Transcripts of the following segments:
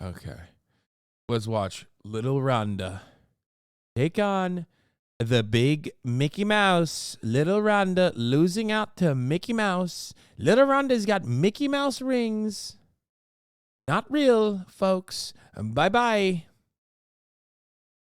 Okay. Let's watch Little Rhonda take on the big Mickey Mouse. Little Rhonda losing out to Mickey Mouse. Little Rhonda's got Mickey Mouse rings. Not real, folks. Bye-bye.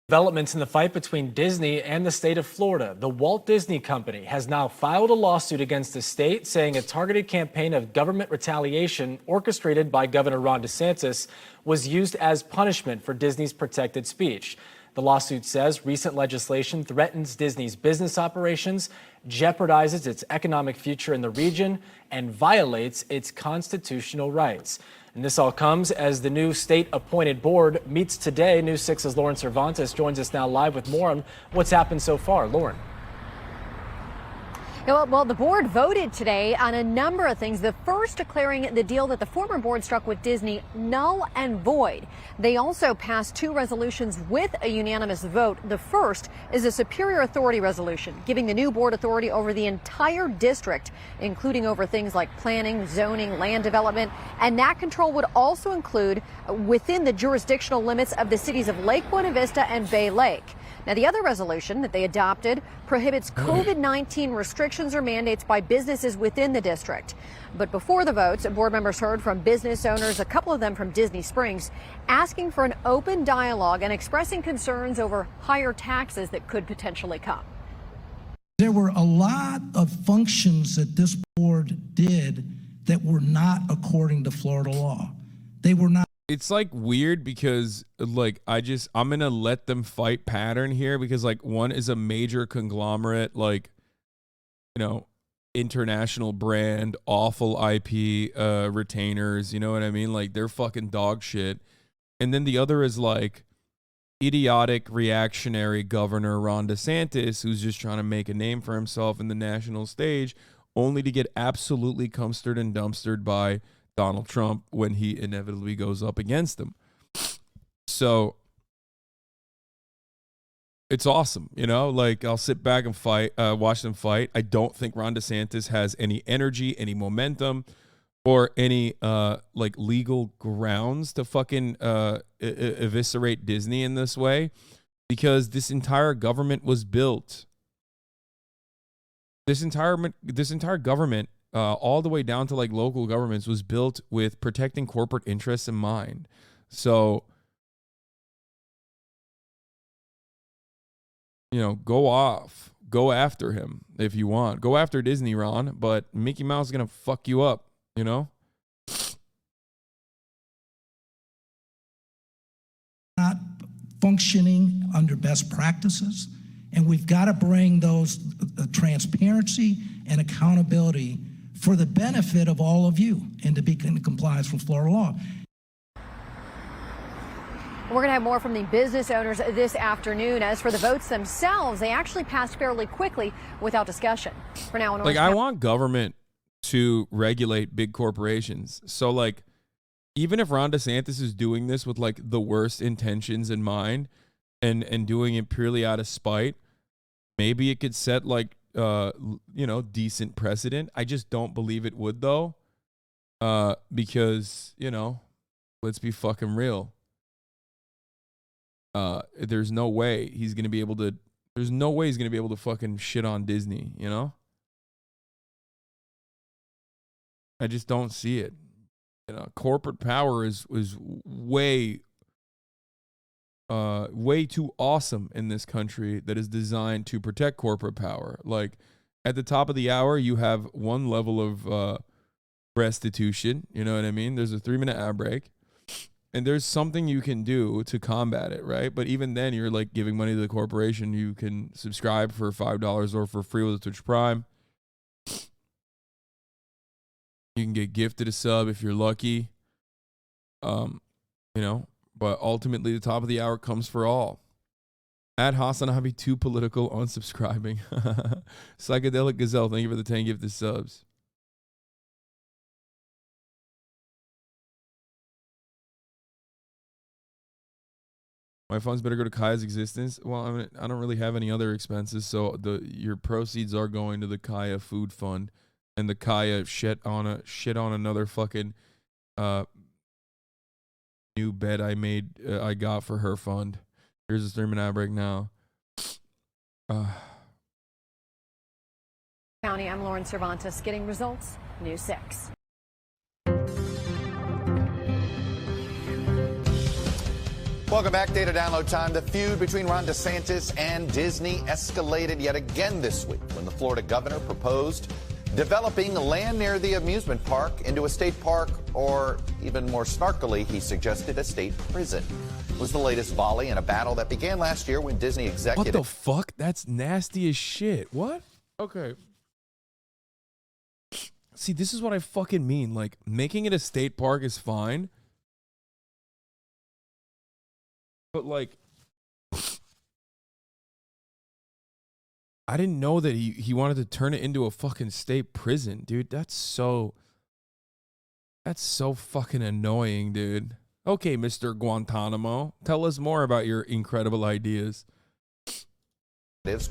Developments in the fight between Disney and the state of Florida. The Walt Disney Company has now filed a lawsuit against the state, saying a targeted campaign of government retaliation orchestrated by Governor Ron Desantis was used as punishment for Disney's protected speech. The lawsuit says recent legislation threatens Disney's business operations, jeopardizes its economic future in the region, and violates its constitutional rights. And this all comes as the new state-appointed board meets today. News 6's Lauren Cervantes joins us now live with more on what's happened so far. Lauren. Well, the board voted today on a number of things. The first declaring the deal that the former board struck with Disney null and void. They also passed 2 resolutions with a unanimous vote. The first is a superior authority resolution, giving the new board authority over the entire district, including over things like planning, zoning, land development. And that control would also include within the jurisdictional limits of the cities of Lake Buena Vista and Bay Lake. Now, the other resolution that they adopted prohibits COVID-19 restrictions or mandates by businesses within the district. But before the votes, board members heard from business owners, a couple of them from Disney Springs, asking for an open dialogue and expressing concerns over higher taxes that could potentially come. There were a lot of functions that this board did that were not according to Florida law. They were not. It's like weird because like I'm gonna let them fight pattern here because like one is a major conglomerate, like, you know, international brand, awful IP, retainers, you know what I mean? Like they're fucking dog shit. And then the other is like idiotic reactionary Governor Ron Desantis, who's just trying to make a name for himself in the national stage, only to get absolutely cumstered and dumpstered by Donald Trump when he inevitably goes up against him. So it's awesome, you know, like I'll sit back and fight, watch them fight. I don't think Ron DeSantis has any energy, any momentum, or any like legal grounds to fucking eviscerate Disney in this way, because this entire government was built. This entire government, all the way down to like local governments, was built with protecting corporate interests in mind. So, you know, go after him if you want. Go after Disney, Ron, but Mickey Mouse is going to fuck you up, you know? Not functioning under best practices, and we've got to bring those transparency and accountability for the benefit of all of you and to be in compliance with Florida law. We're going to have more from the business owners this afternoon. As for the votes themselves, they actually passed fairly quickly without discussion. For now, like I want government to regulate big corporations. So like, even if Ron DeSantis is doing this with like the worst intentions in mind and doing it purely out of spite, maybe it could set like, you know, decent precedent. I just don't believe it would though. Because, you know, let's be fucking real. There's no way he's going to be able to fucking shit on Disney, you know? I just don't see it. You know, corporate power is way too awesome in this country that is designed to protect corporate power. Like at the top of the hour, you have one level of restitution. You know what I mean? There's a 3-minute ad break. And there's something you can do to combat it, right? But even then, you're like giving money to the corporation. You can subscribe for $5 or for free with Twitch Prime. You can get gifted a sub if you're lucky. You know, but ultimately the top of the hour comes for all. At Hasanabi, too political, unsubscribing. Psychedelic Gazelle, thank you for the 10 gifted subs. My funds better go to Kaya's existence. Well, I mean, I don't really have any other expenses, so your proceeds are going to the Kaya food fund, and the Kaya shit on another fucking new bed I got for her fund. Here's a 3-minute ad break now. County, I'm Lauren Cervantes. Getting results, News 6. Welcome back. Data download time. The feud between Ron Desantis and Disney escalated yet again this week when the Florida governor proposed developing land near the amusement park into a state park, or even more snarkily, he suggested a state prison. It was the latest volley in a battle that began last year when Disney executive... What the fuck? That's nasty as shit. What? Okay. See, this is what I fucking mean. Like, making it a state park is fine. But, like, I didn't know that he wanted to turn it into a fucking state prison, dude. That's so fucking annoying, dude. Okay, Mr. Guantanamo, tell us more about your incredible ideas.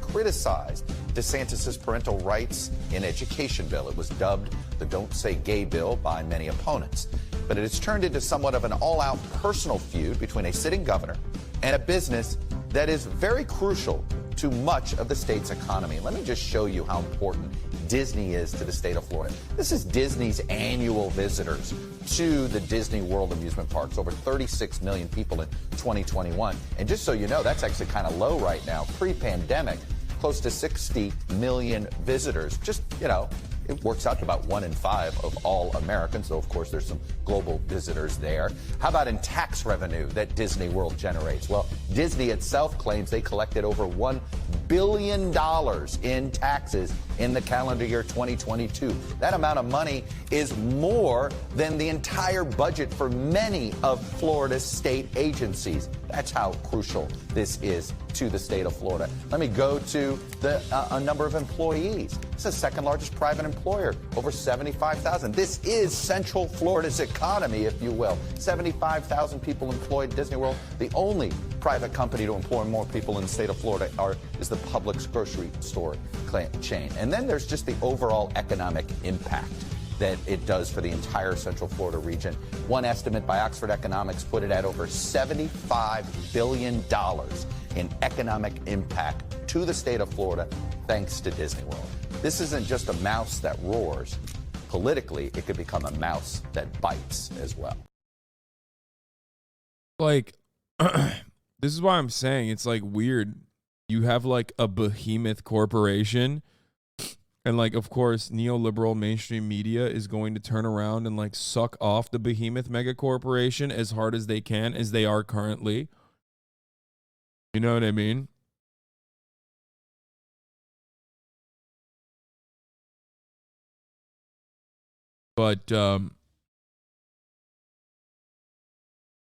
Criticized DeSantis' parental rights in education bill. It was dubbed the Don't Say Gay bill by many opponents. But it has turned into somewhat of an all-out personal feud between a sitting governor and a business that is very crucial to much of the state's economy. Let me just show you how important Disney is to the state of Florida. This is Disney's annual visitors to the Disney World amusement parks, over 36 million people in 2021. And just so you know, that's actually kind of low right now. Pre-pandemic, close to 60 million visitors. Just, you know, it works out to about 1 in 5 of all Americans, though, of course, there's some global visitors there. How about in tax revenue that Disney World generates? Well, Disney itself claims they collected over $1 billion in taxes in the calendar year 2022. That amount of money is more than the entire budget for many of Florida's state agencies. That's how crucial this is to the state of Florida. Let me go to a number of employees. It's the second largest private employer, over 75,000. This is Central Florida's economy, if you will. 75,000 people employed at Disney World. The only private company to employ more people in the state of Florida is the Publix grocery store chain. And then there's just the overall economic impact that it does for the entire Central Florida region. One estimate by Oxford Economics put it at over $75 billion in economic impact to the state of Florida thanks to Disney World. This isn't just a mouse that roars. Politically, it could become a mouse that bites as well. Like, this is why I'm saying it's like weird. You have like a behemoth corporation, and like, of course, neoliberal mainstream media is going to turn around and like suck off the behemoth mega corporation as hard as they can, as they are currently. You know what I mean? But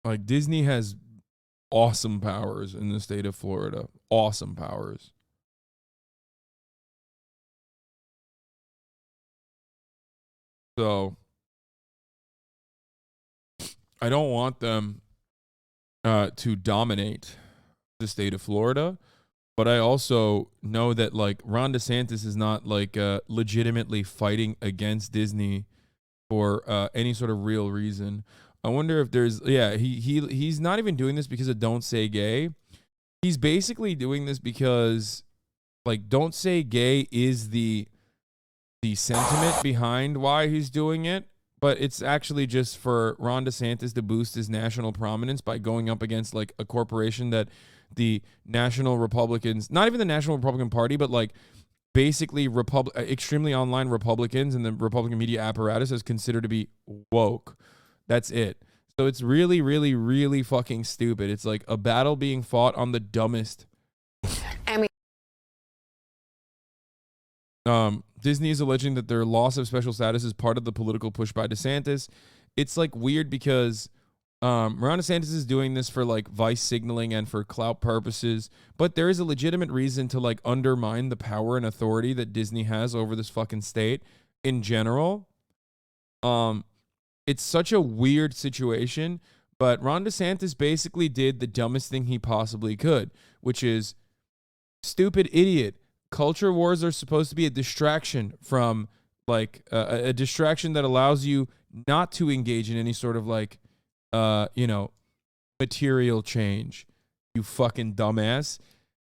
like, Disney has awesome powers in the state of Florida. Awesome powers. So I don't want them to dominate the state of Florida, but I also know that like Ron DeSantis is not like legitimately fighting against Disney for any sort of real reason. I wonder if there's, yeah, he's not even doing this because of Don't Say Gay. He's basically doing this because like Don't Say Gay is the sentiment behind why he's doing it, but it's actually just for Ron DeSantis to boost his national prominence by going up against like a corporation that the national Republicans, not even the National Republican Party, but like basically extremely online Republicans and the Republican media apparatus is considered to be woke. That's it. So it's really, really, really fucking stupid. It's like a battle being fought on the dumbest. Disney is alleging that their loss of special status is part of the political push by DeSantis. It's like weird because Ron DeSantis is doing this for like vice signaling and for clout purposes, but there is a legitimate reason to like undermine the power and authority that Disney has over this fucking state in general. It's such a weird situation, but Ron DeSantis basically did the dumbest thing he possibly could, which is stupid idiot. Culture wars are supposed to be a distraction from like a distraction that allows you not to engage in any sort of like, you know, material change, you fucking dumbass.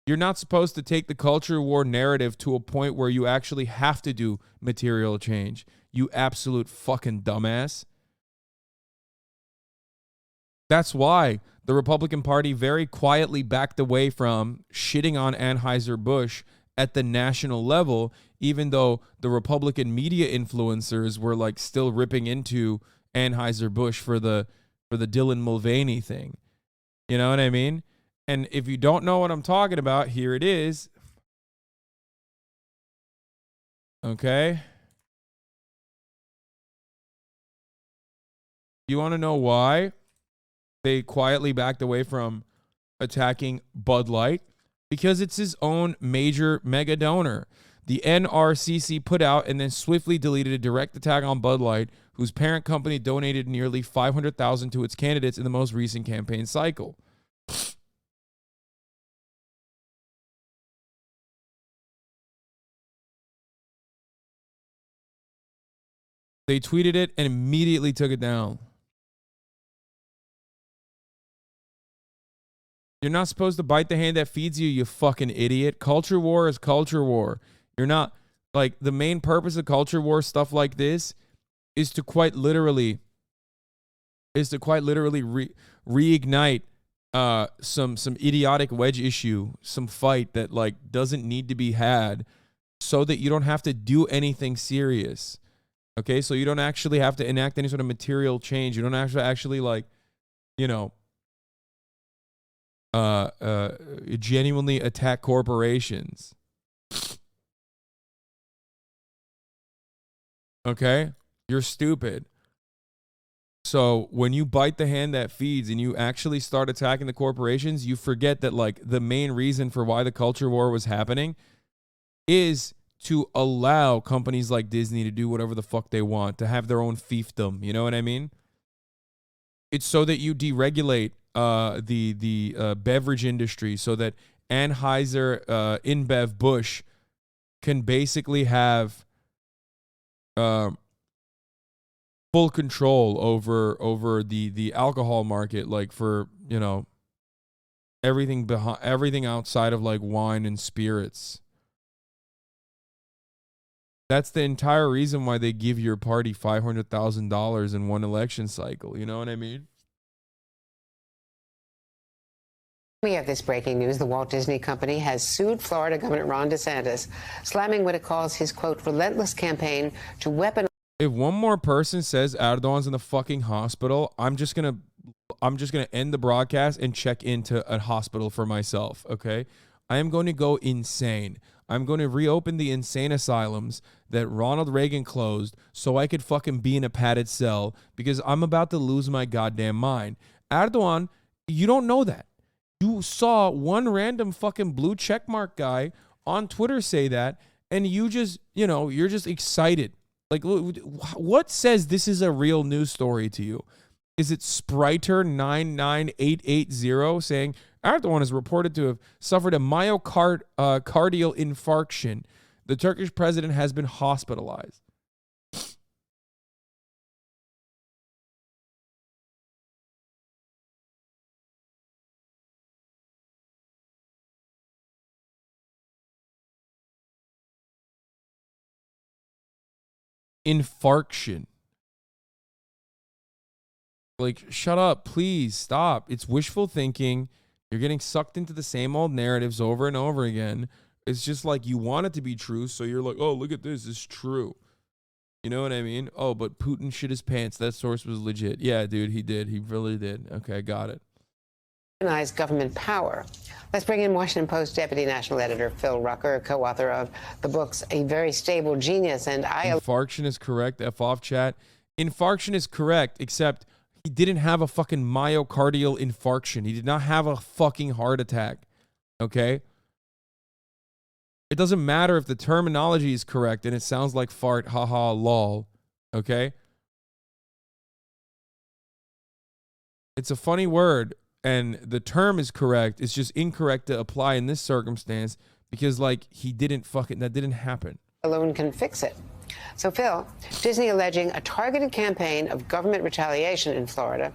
You're not supposed to take the culture war narrative to a point where you actually have to do material change, you absolute fucking dumbass. That's why the Republican Party very quietly backed away from shitting on Anheuser-Busch at the national level, even though the Republican media influencers were like still ripping into Anheuser-Busch for the Dylan Mulvaney thing. You know what I mean? And if you don't know what I'm talking about, here it is. Okay. You want to know why they quietly backed away from attacking Bud Light? Because it's his own major mega donor. The NRCC put out and then swiftly deleted a direct attack on Bud Light, whose parent company donated nearly $500,000 to its candidates in the most recent campaign cycle. They tweeted it and immediately took it down. You're not supposed to bite the hand that feeds you, you fucking idiot. Culture war is culture war. You're not, like, the main purpose of culture war stuff like this is to quite literally reignite some idiotic wedge issue, some fight that like doesn't need to be had, so that you don't have to do anything serious. Okay, so you don't actually have to enact any sort of material change. You don't actually like, you know, genuinely attack corporations. Okay? You're stupid. So when you bite the hand that feeds and you actually start attacking the corporations, you forget that like the main reason for why the culture war was happening is to allow companies like Disney to do whatever the fuck they want, to have their own fiefdom. You know what I mean? It's so that you deregulate the beverage industry, so that Anheuser InBev Busch can basically have full control over the alcohol market, like for, you know, everything outside of like wine and spirits. That's the entire reason why they give your party $500,000 in one election cycle. You know what I mean? We have this breaking news. The Walt Disney Company has sued Florida Governor Ron Desantis, slamming what it calls his, quote, relentless campaign to weaponize. If one more person says Erdogan's in the fucking hospital, I'm just gonna end the broadcast and check into a hospital for myself, okay? I am going to go insane. I'm going to reopen the insane asylums that Ronald Reagan closed so I could fucking be in a padded cell, because I'm about to lose my goddamn mind. Erdogan, you don't know that. You saw one random fucking blue checkmark guy on Twitter say that, and you just, you know, you're just excited. Like, what says this is a real news story to you? Is it Spriter99880 saying Erdogan is reported to have suffered a myocardial infarction? The Turkish president has been hospitalized. Infarction. Like, shut up, please stop. It's wishful thinking. You're getting sucked into the same old narratives over and over again. It's just like you want it to be true, so you're like, oh, look at this, it's true. You know what I mean? Oh, but Putin shit his pants. That source was legit. Yeah, dude, he did. He really did. Okay, got it. Government power. Let's bring in Washington Post Deputy National Editor Phil Rucker, co-author of the books A Very Stable Genius and Infarction is correct. F off, chat. Infarction is correct, except he didn't have a fucking myocardial infarction. He did not have a fucking heart attack. Okay? It doesn't matter if the terminology is correct and it sounds like fart, haha, lol. Okay? It's a funny word, and the term is correct. It's just incorrect to apply in this circumstance because, like, that didn't happen. Alone can fix it. So, Phil, Disney alleging a targeted campaign of government retaliation in Florida.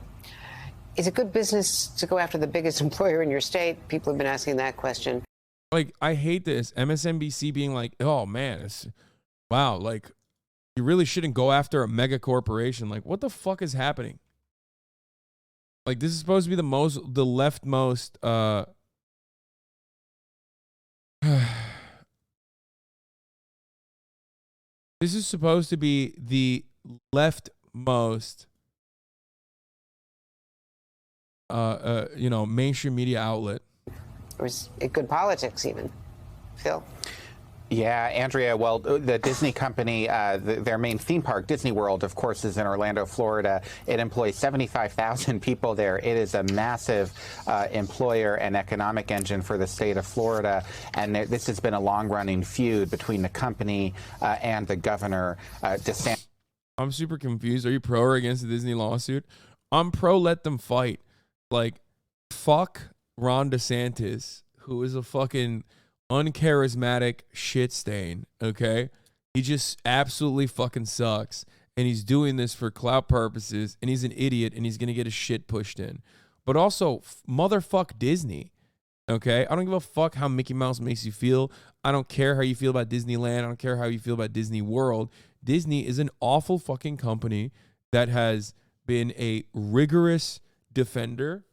Is it good business to go after the biggest employer in your state? People have been asking that question. Like, I hate this. MSNBC being like, oh, man, wow, like, you really shouldn't go after a mega corporation. Like, what the fuck is happening? Like, this is supposed to be the leftmost, this is supposed to be the leftmost, mainstream media outlet. Or is it good politics even? Phil? Yeah, Andrea, well, the Disney company, their main theme park, Disney World, of course, is in Orlando, Florida. It employs 75,000 people there. It is a massive employer and economic engine for the state of Florida. And this has been a long-running feud between the company and the governor, DeSantis. I'm super confused. Are you pro or against the Disney lawsuit? I'm pro let them fight. Like, fuck Ron DeSantis, who is a fucking uncharismatic shit stain, okay? He just absolutely fucking sucks. And he's doing this for clout purposes, and he's an idiot, and he's going to get his shit pushed in. But also, motherfuck Disney, okay? I don't give a fuck how Mickey Mouse makes you feel. I don't care how you feel about Disneyland. I don't care how you feel about Disney World. Disney is an awful fucking company that has been a rigorous defender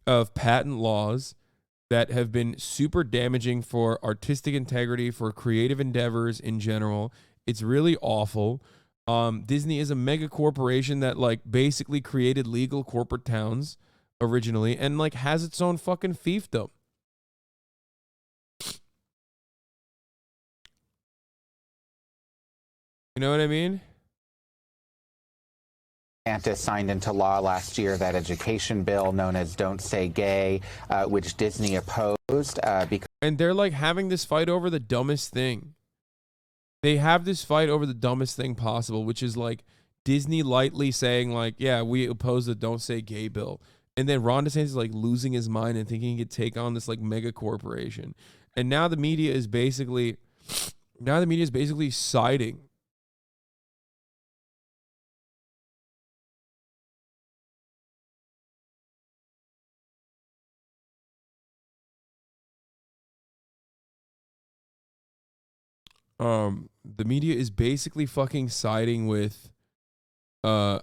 of patent laws that have been super damaging for artistic integrity, for creative endeavors in general. It's really awful. Disney is a mega corporation that like basically created legal corporate towns originally and like has its own fucking fiefdom. You know what I mean? DeSantis signed into law last year that education bill known as Don't Say Gay, which Disney opposed. And they're like having this fight over the dumbest thing. They have this fight over the dumbest thing possible, which is like Disney lightly saying like, yeah, we oppose the Don't Say Gay bill. And then Ron DeSantis is like losing his mind and thinking he could take on this like mega corporation. And now the media is basically siding. The media is basically fucking siding with the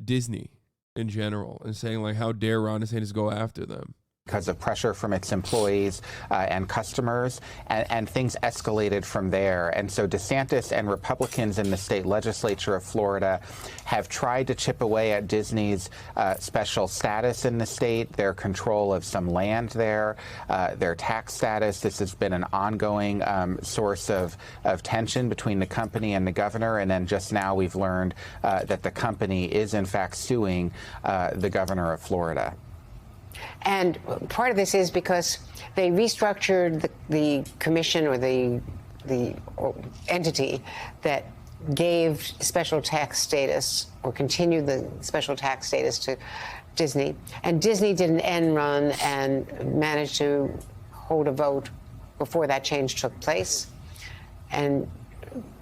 Disney in general and saying like, how dare Ron DeSantis go after them? Because of pressure from its employees and customers, and things escalated from there. And so DeSantis and Republicans in the state legislature of Florida have tried to chip away at Disney's special status in the state, their control of some land there, their tax status. This has been an ongoing source of tension between the company and the governor. And then just now we've learned that the company is in fact suing the governor of Florida. And part of this is because they restructured the commission or the entity that gave special tax status or continued the special tax status to Disney. And Disney did an end run and managed to hold a vote before that change took place and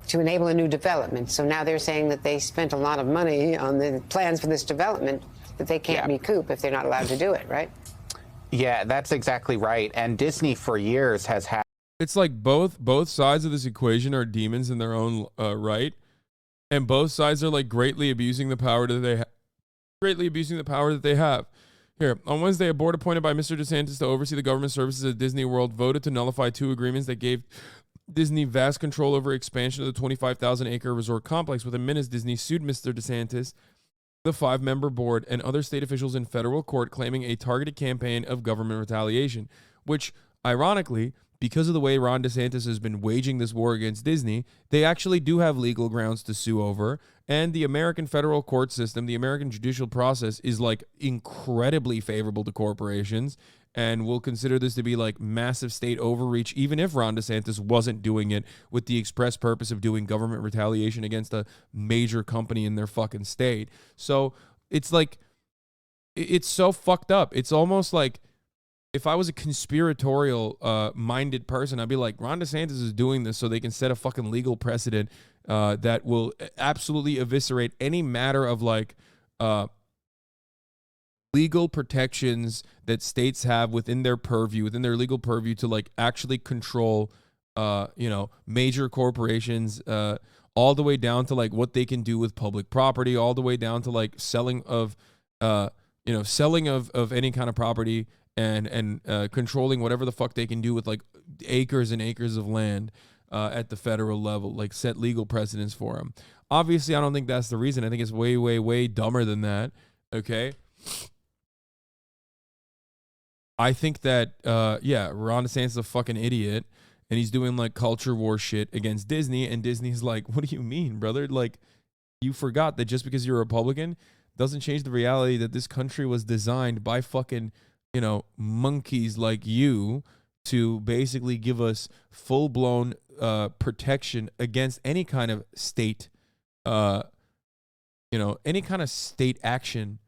to enable a new development. So now they're saying that they spent a lot of money on the plans for this development that they can't recoup if they're not allowed to do it, right? Yeah, that's exactly right. And Disney for years has had... It's like both sides of this equation are demons in their own right, and both sides are like greatly abusing the power that they have. Here, on Wednesday, a board appointed by Mr. DeSantis to oversee the government services at Disney World voted to nullify 2 agreements that gave Disney vast control over expansion of the 25,000-acre resort complex. Within minutes, Disney sued Mr. DeSantis, the 5-member board, and other state officials in federal court, claiming a targeted campaign of government retaliation, which, ironically, because of the way Ron DeSantis has been waging this war against Disney, they actually do have legal grounds to sue over. And the American federal court system, the American judicial process, is like incredibly favorable to corporations, and will consider this to be like massive state overreach, even if Ron DeSantis wasn't doing it with the express purpose of doing government retaliation against a major company in their fucking state. So it's like, it's so fucked up. It's almost like, if I was a conspiratorial minded person, I'd be like, Ron DeSantis is doing this so they can set a fucking legal precedent that will absolutely eviscerate any matter of like legal protections that states have within their purview, within their legal purview to like actually control, major corporations, all the way down to like what they can do with public property, all the way down to like selling of any kind of property and controlling whatever the fuck they can do with like acres and acres of land at the federal level, like set legal precedents for them. Obviously, I don't think that's the reason. I think it's way, way, way dumber than that. Okay. I think that, Ron DeSantis is a fucking idiot. And he's doing like culture war shit against Disney. And Disney's like, what do you mean, brother? Like, you forgot that just because you're a Republican doesn't change the reality that this country was designed by fucking, monkeys like you to basically give us full-blown protection against any kind of state, any kind of state action.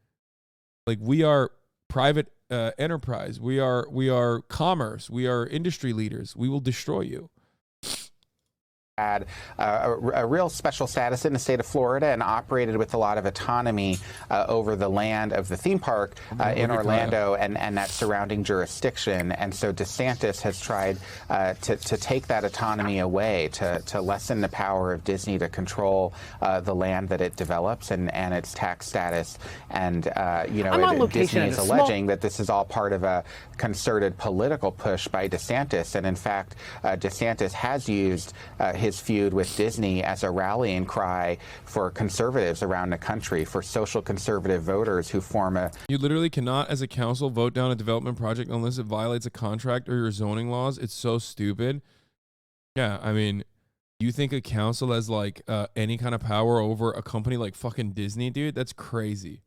Like, we are private enterprise. We are commerce. We are industry leaders. We will destroy you. Had a real special status in the state of Florida and operated with a lot of autonomy over the land of the theme park in Orlando and that surrounding jurisdiction. And so DeSantis has tried to take that autonomy away, to lessen the power of Disney to control the land that it develops and its tax status. And, Disney is alleging that this is all part of a concerted political push by DeSantis. And in fact, DeSantis has used his feud with Disney as a rallying cry for conservatives around the country, for social conservative voters who form a... You literally cannot, as a council, vote down a development project unless it violates a contract or your zoning laws. It's so stupid. Yeah, I mean, you think a council has, like, any kind of power over a company like fucking Disney, dude? That's crazy.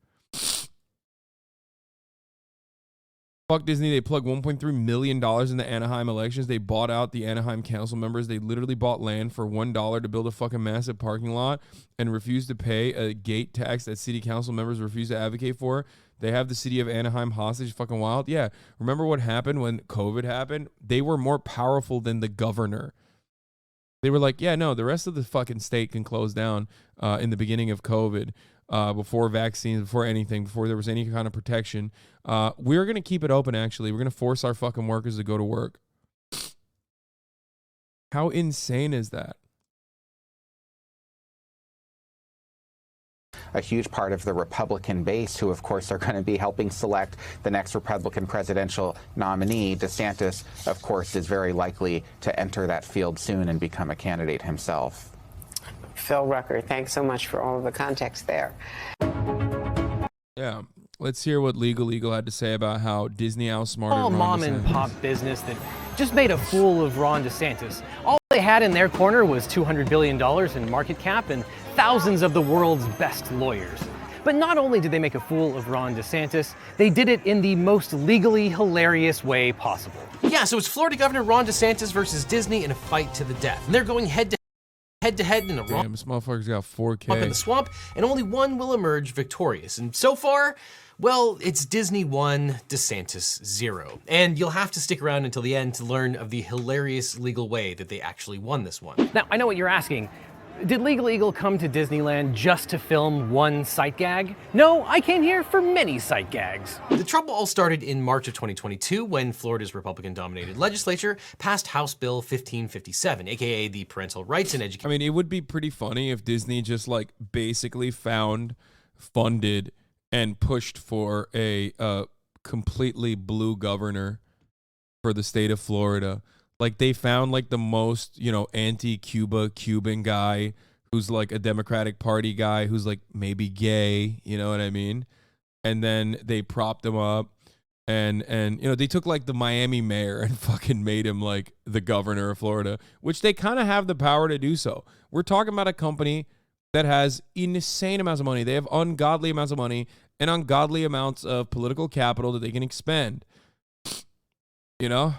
Fuck Disney. They plugged $1.3 million in the Anaheim elections. They bought out the Anaheim council members. They literally bought land for $1 to build a fucking massive parking lot and refused to pay a gate tax that city council members refused to advocate for. They have the city of Anaheim hostage. Fucking wild. Yeah. Remember what happened when COVID happened? They were more powerful than the governor. They were like, yeah, no, the rest of the fucking state can close down in the beginning of COVID. Before vaccines, before anything, before there was any kind of protection. We're going to keep it open, actually. We're going to force our fucking workers to go to work. How insane is that? A huge part of the Republican base, who, of course, are going to be helping select the next Republican presidential nominee. DeSantis, of course, is very likely to enter that field soon and become a candidate himself. Phil Rucker, thanks so much for all of the context there. Yeah. Let's hear what Legal Eagle had to say about how Disney outsmarted Ron DeSantis. Mom and pop business that just made a fool of Ron DeSantis. All they had in their corner was $200 billion in market cap and thousands of the world's best lawyers. But not only did they make a fool of Ron DeSantis, they did it in the most legally hilarious way possible. Yeah, so it's Florida Governor Ron DeSantis versus Disney in a fight to the death. And they're going head to head in a Damn, this motherfucker's got 4K. Up in the swamp, and only one will emerge victorious. And so far, well, it's Disney 1, DeSantis 0. And you'll have to stick around until the end to learn of the hilarious legal way that they actually won this one. Now, I know what you're asking. Did Legal Eagle come to Disneyland just to film one sight gag? No, I came here for many sight gags. The trouble all started in March of 2022 when Florida's Republican-dominated legislature passed House Bill 1557, aka the Parental Rights in Education. I mean, it would be pretty funny if Disney just like basically found, funded, and pushed for a completely blue governor for the state of Florida. Like they found like the most, anti-Cuba Cuban guy who's like a Democratic Party guy who's like maybe gay, you know what I mean? And then they propped him up and they took like the Miami mayor and fucking made him like the governor of Florida, which they kind of have the power to do so. We're talking about a company that has insane amounts of money. They have ungodly amounts of money and ungodly amounts of political capital that they can expend. You know?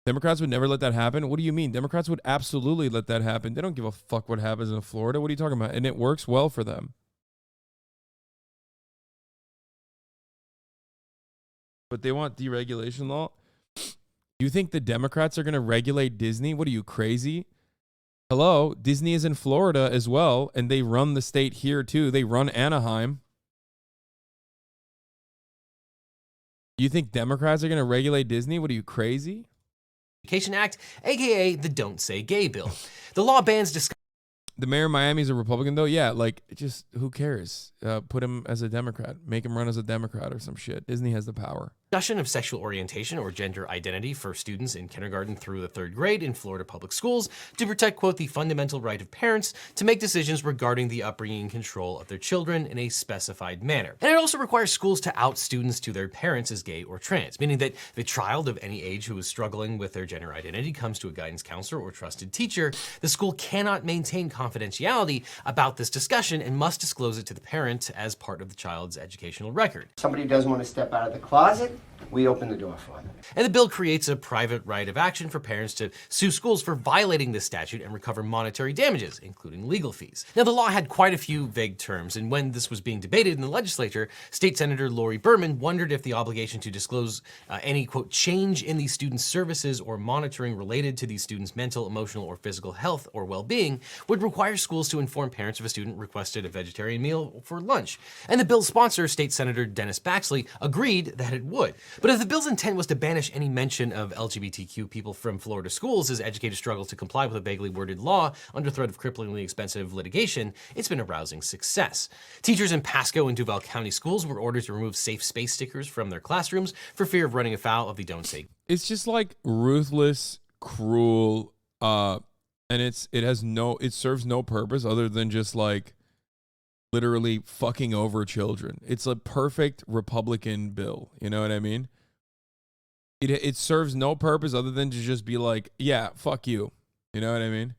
Democrats would never let that happen. What do you mean? Democrats would absolutely let that happen. They don't give a fuck what happens in Florida. What are you talking about? And it works well for them. But they want deregulation law. You think the Democrats are going to regulate Disney? What are you, crazy? Hello, Disney is in Florida as well, and they run the state here too. They run Anaheim. You think Democrats are going to regulate Disney? What are you, crazy? Education Act, aka the Don't Say Gay bill. The law bans The mayor of Miami is a Republican, though. Yeah, like, just who cares? Put him as a Democrat. Make him run as a Democrat or some shit. Disney has the power. discussion of sexual orientation or gender identity for students in kindergarten through the 3rd grade in Florida public schools to protect, quote, the fundamental right of parents to make decisions regarding the upbringing and control of their children in a specified manner. And it also requires schools to out students to their parents as gay or trans, meaning that if a child of any age who is struggling with their gender identity comes to a guidance counselor or trusted teacher, the school cannot maintain confidentiality about this discussion and must disclose it to the parent as part of the child's educational record. Somebody doesn't want to step out of the closet, we open the door for them. And the bill creates a private right of action for parents to sue schools for violating this statute and recover monetary damages, including legal fees. Now, the law had quite a few vague terms, and when this was being debated in the legislature, State Senator Lori Berman wondered if the obligation to disclose any, quote, change in the student's services or monitoring related to the student's mental, emotional, or physical health or well-being would require schools to inform parents if a student requested a vegetarian meal for lunch. And the bill's sponsor, State Senator Dennis Baxley, agreed that it would. But if the bill's intent was to banish any mention of LGBTQ people from Florida schools as educators struggle to comply with a vaguely worded law under threat of cripplingly expensive litigation, it's been a rousing success. Teachers in Pasco and Duval County schools were ordered to remove safe space stickers from their classrooms for fear of running afoul of the Don't Say. It's just like ruthless, cruel, and it serves no purpose other than just like literally fucking over children. It's a perfect Republican bill. You know what I mean? It serves no purpose other than to just be like, yeah, fuck you. You know what I mean?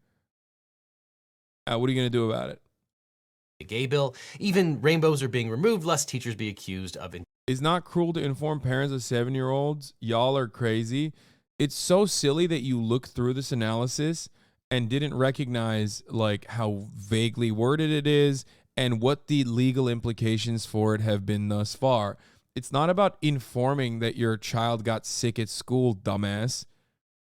What are you going to do about it? A gay bill, even rainbows are being removed lest teachers be accused of. It's not cruel to inform parents of 7-year-olds. Y'all are crazy. It's so silly that you look through this analysis and didn't recognize like how vaguely worded it is and what the legal implications for it have been thus far. It's not about informing that your child got sick at school, dumbass.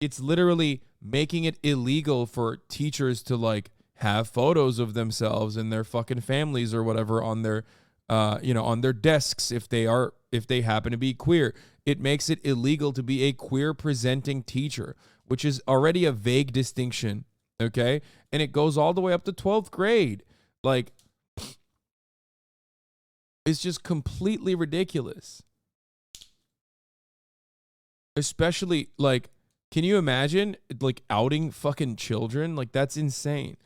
It's literally making it illegal for teachers to like have photos of themselves and their fucking families or whatever on their on their desks if they happen to be queer. It makes it illegal to be a queer presenting teacher, which is already a vague distinction, okay? And it goes all the way up to 12th grade. Like, it's just completely ridiculous. Especially, like, can you imagine, like, outing fucking children? Like, that's insane.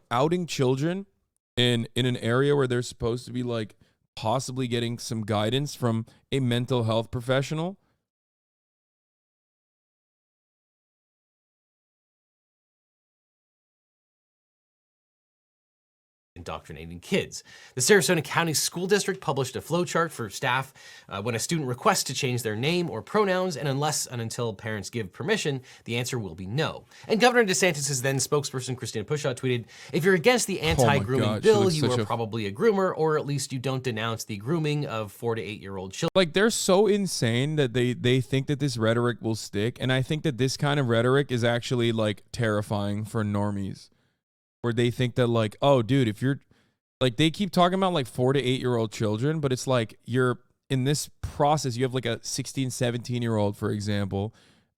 Outing children in an area where they're supposed to be, like, possibly getting some guidance from a mental health professional. Indoctrinating kids. The Sarasota County School District published a flowchart for staff when a student requests to change their name or pronouns, and unless and until parents give permission, the answer will be no. And Governor DeSantis' then spokesperson, Christina Pushaw, tweeted, if you're against the anti-grooming bill, you are probably a groomer, or at least you don't denounce the grooming of 4 to 8-year-old children. Like, they're so insane that they think that this rhetoric will stick, and I think that this kind of rhetoric is actually, like, terrifying for normies. Where they think that, like, oh, dude, if you're, like, they keep talking about, like, 4 to 8-year-old children, but it's like you're in this process, you have, like, a 16, 17-year-old, for example,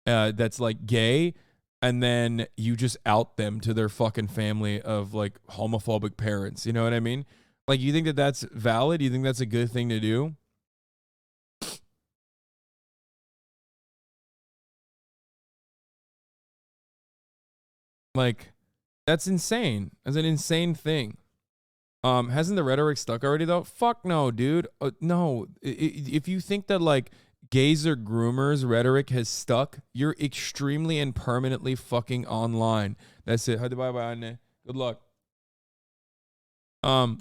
that's, like, gay, and then you just out them to their fucking family of, like, homophobic parents. You know what I mean? Like, you think that that's valid? You think that's a good thing to do? Like, that's insane. That's an insane thing. Hasn't the rhetoric stuck already, though? Fuck no, dude. No. If you think that, like, gays are groomers rhetoric has stuck, you're extremely and permanently fucking online. That's it. Hadi bye bye, Anne. Good luck. Yeah,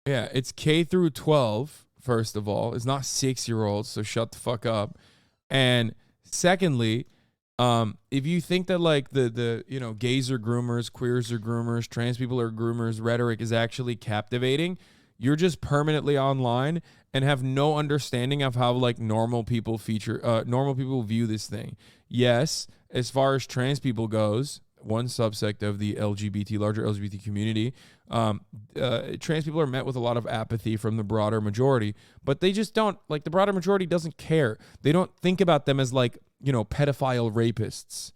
it's K through 12, first of all. It's not 6-year-olds, so shut the fuck up. And secondly, if you think that, like, the gays are groomers, queers are groomers, trans people are groomers rhetoric is actually captivating, You're just permanently online and have no understanding of how like normal people view this thing. Yes, as far as trans people goes, one subsect of the larger LGBT community, trans people are met with a lot of apathy from the broader majority, but they just don't, like, the broader majority doesn't care. They don't think about them as like, pedophile rapists.